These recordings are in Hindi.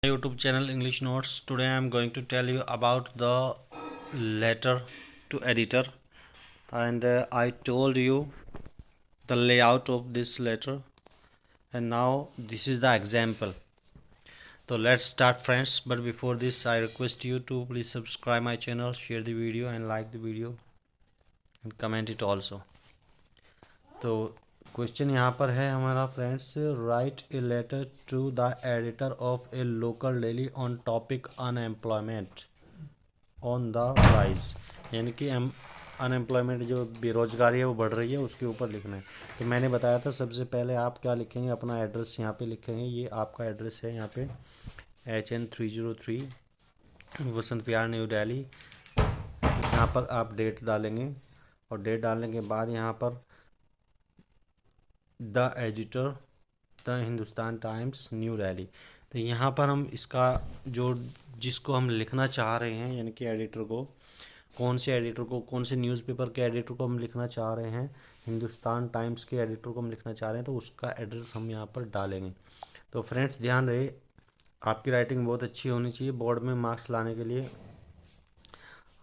YouTube channel English Notes. Today I am going to tell you about the letter to editor, and I told you the layout of this letter, and now this is the example. So let's start, friends. But before this, I request you to please subscribe my channel, share the video and like the video and comment it also. तो क्वेश्चन यहाँ पर है हमारा, friends, write a letter to the editor of a local daily on topic unemployment on the rise, यानी कि अनएम्प्लॉयमेंट जो बेरोजगारी है वो बढ़ रही है उसके ऊपर लिखना है। तो मैंने बताया था सबसे पहले आप क्या लिखेंगे, अपना एड्रेस यहाँ पे लिखेंगे। ये आपका एड्रेस है, यहाँ पे HN303 वसंत विहार न्यू दिल्ली। यहाँ पर आप डेट डालेंगे और डेट डालने के बाद यहाँ पर the editor the Hindustan times new Delhi. तो यहाँ पर हम इसका जो जिसको हम लिखना चाह रहे हैं, यानी कि एडिटर को, कौन से एडिटर को, कौन से न्यूज़पेपर के एडिटर को हम लिखना चाह रहे हैं, हिंदुस्तान टाइम्स के एडिटर को हम लिखना चाह रहे हैं, तो उसका एड्रेस हम यहाँ पर डालेंगे। तो फ्रेंड्स ध्यान रहे, आपकी राइटिंग बहुत अच्छी होनी चाहिए। बोर्ड में मार्क्स लाने के लिए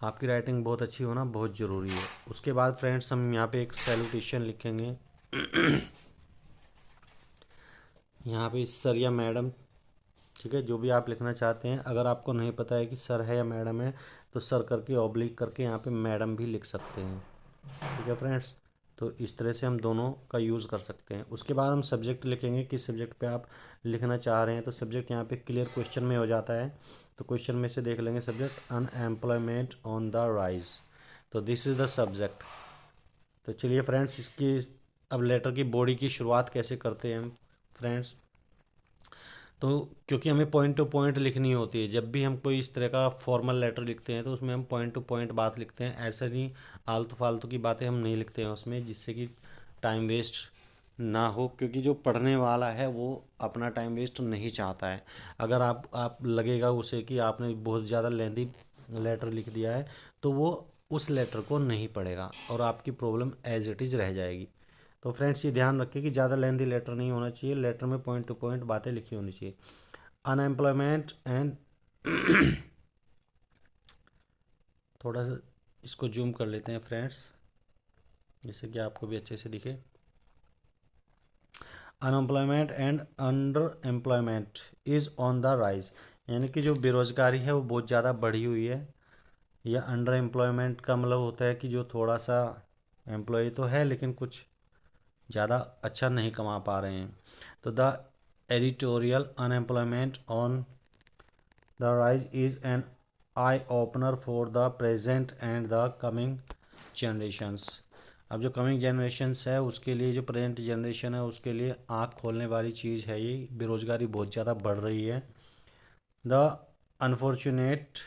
आपकी राइटिंग बहुत अच्छी होना बहुत ज़रूरी है। उसके बाद फ्रेंड्स हम यहाँ पे एक सैल्यूटेशन लिखेंगे यहाँ पे सर या मैडम, ठीक है, जो भी आप लिखना चाहते हैं। अगर आपको नहीं पता है कि सर है या मैडम है तो सर करके ऑब्लिक करके यहाँ पे मैडम भी लिख सकते हैं, ठीक है फ्रेंड्स। तो इस तरह से हम दोनों का यूज़ कर सकते हैं। उसके बाद हम सब्जेक्ट लिखेंगे, किस सब्जेक्ट पे आप लिखना चाह रहे हैं। तो सब्जेक्ट यहाँ पे क्लियर क्वेश्चन में हो जाता है, तो क्वेश्चन में से देख लेंगे subject unemployment on the rise. तो दिस इज़ द सब्जेक्ट। तो चलिए फ्रेंड्स, इसकी अब लेटर की बॉडी की शुरुआत कैसे करते हैं हम फ्रेंड्स। तो क्योंकि हमें पॉइंट टू पॉइंट लिखनी होती है, जब भी हम कोई इस तरह का फॉर्मल लेटर लिखते हैं तो उसमें हम पॉइंट टू पॉइंट बात लिखते हैं। ऐसा नहीं आलतू फालतू की बातें हम नहीं लिखते हैं उसमें, जिससे कि टाइम वेस्ट ना हो, क्योंकि जो पढ़ने वाला है वो अपना टाइम वेस्ट नहीं चाहता है। अगर आप लगेगा उसे कि आपने बहुत ज़्यादा लेंथी लेटर लिख दिया है तो वो उस लेटर को नहीं पढ़ेगा और आपकी प्रॉब्लम एज इट इज़ रह जाएगी। तो फ्रेंड्स ये ध्यान रखिए कि ज़्यादा लेंथी लेटर नहीं होना चाहिए, लेटर में पॉइंट टू पॉइंट बातें लिखी होनी चाहिए। अनएम्प्लॉयमेंट एंड थोड़ा सा इसको जूम कर लेते हैं फ्रेंड्स, जिससे कि आपको भी अच्छे से दिखे। Unemployment and under employment is on the rise, यानी कि जो बेरोजगारी है वो बहुत ज़्यादा बढ़ी हुई है। या अंडर एम्प्लॉयमेंट का मतलब होता है कि जो थोड़ा सा एम्प्लॉय तो है लेकिन कुछ ज़्यादा अच्छा नहीं कमा पा रहे हैं। तो the editorial unemployment on the rise is an eye opener for the present and the coming generations. अब जो कमिंग जनरेशन्स है उसके लिए, जो प्रेजेंट जनरेशन है उसके लिए आँख खोलने वाली चीज़ है ये। बेरोजगारी बहुत ज़्यादा बढ़ रही है। The unfortunate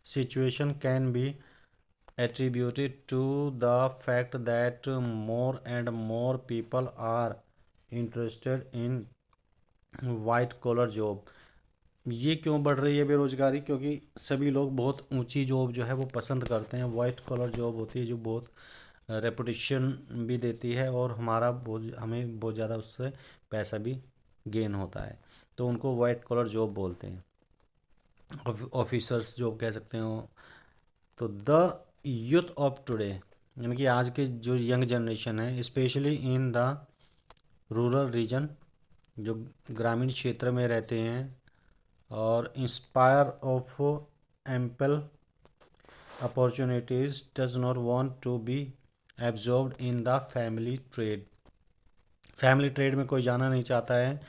situation can be attributed to the fact that more and more people are interested in white collar job। ये क्यों बढ़ रही है बेरोजगारी? क्योंकि सभी लोग बहुत ऊंची जॉब जो है वो पसंद करते हैं। वाइट कॉलर जॉब होती है जो बहुत रेपुटेशन भी देती है और हमें बहुत ज़्यादा उससे पैसा भी गेन होता है, तो उनको वाइट कॉलर जॉब बोलते हैं, ऑफिसर्स जॉब कह सकते हो। तो द यूथ ऑफ टुडे, यानी कि आज के जो यंग जनरेशन है, specially in the rural region, जो ग्रामीण क्षेत्र में रहते हैं, और inspire of ample opportunities does not want to be absorbed in the family trade. Family trade में कोई जाना नहीं चाहता है,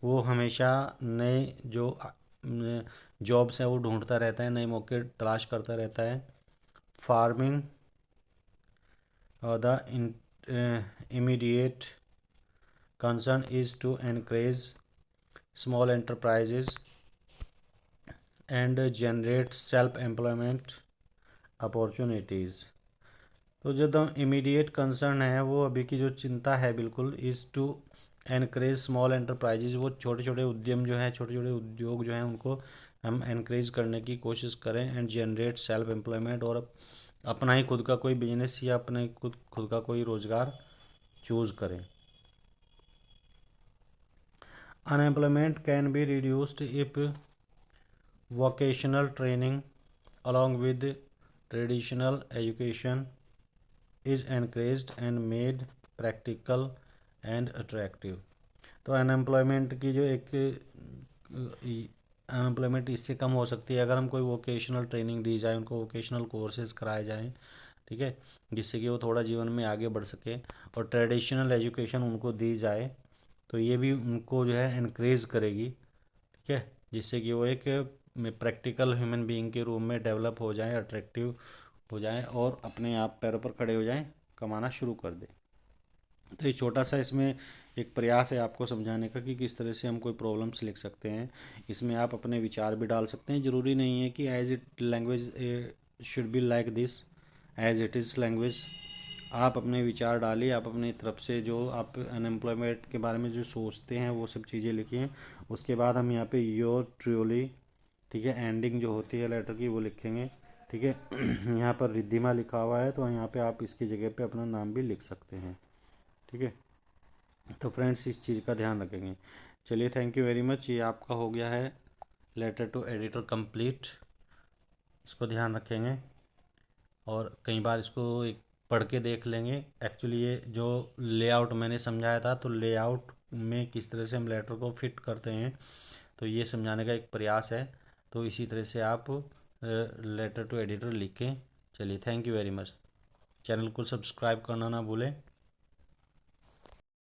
वो हमेशा नए जो जॉब्स हैं वो ढूंढता रहता है, नए मौके तलाश करता रहता है। Farming the immediate concern is to encourage small enterprises and generate self-employment opportunities। तो जो द इमीडिएट कंसर्न है वो अभी की जो चिंता है बिल्कुल, is to encourage small enterprises. वो छोटे छोटे उद्यम जो हैं, छोटे छोटे उद्योग जो हैं, उनको हम एनकरेज करने की कोशिश करें। एंड जनरेट सेल्फ एम्प्लॉयमेंट, और अपना ही खुद का कोई बिजनेस या अपना ही खुद का कोई रोज़गार चूज़ करें। Unemployment can be reduced if vocational training along with traditional education is encouraged and made practical and attractive। तो अनएम्प्लॉयमेंट की जो एक अनएम्प्लॉयमेंट इससे कम हो सकती है अगर हम कोई वोकेशनल ट्रेनिंग दी जाए, उनको वोकेशनल कोर्सेज कराए जाएं, ठीक है, जिससे कि वो थोड़ा जीवन में आगे बढ़ सके, और ट्रेडिशनल एजुकेशन उनको दी जाए तो ये भी उनको जो है इनक्रेज करेगी, ठीक है, जिससे कि वो एक प्रैक्टिकल ह्यूमन बीइंग के रूप में डेवलप हो जाए, अट्रैक्टिव हो जाए और अपने आप पैरों पर खड़े हो जाएं, कमाना शुरू कर दें। तो ये छोटा सा इसमें एक प्रयास है आपको समझाने का कि किस तरह से हम कोई प्रॉब्लम्स लिख सकते हैं। इसमें आप अपने विचार भी डाल सकते हैं, ज़रूरी नहीं है कि as it language should be like this as it is language. आप अपने विचार डालिए, आप अपनी तरफ से जो आप अनएम्प्लॉयमेंट के बारे में जो सोचते हैं वो सब चीज़ें लिखिए। उसके बाद हम यहाँ पे योर ट्रूली, ठीक है, एंडिंग जो होती है लेटर की वो लिखेंगे, ठीक है। यहाँ पर रिद्धिमा लिखा हुआ है तो यहाँ पे आप इसकी जगह पे अपना नाम भी लिख सकते हैं, ठीक है। तो फ्रेंड्स इस चीज़ का ध्यान रखेंगे। चलिए, थैंक यू वेरी मच। ये आपका हो गया है लेटर टू एडिटर कंप्लीट। इसको ध्यान रखेंगे और कई बार इसको एक पढ़ के देख लेंगे। एक्चुअली ये जो लेआउट मैंने समझाया था, तो लेआउट में किस तरह से हम लेटर को फिट करते हैं, तो ये समझाने का एक प्रयास है। तो इसी तरह से आप लेटर टू एडिटर लिखें। चलिए, thank you very much. Channel को सब्सक्राइब करना ना भूलें।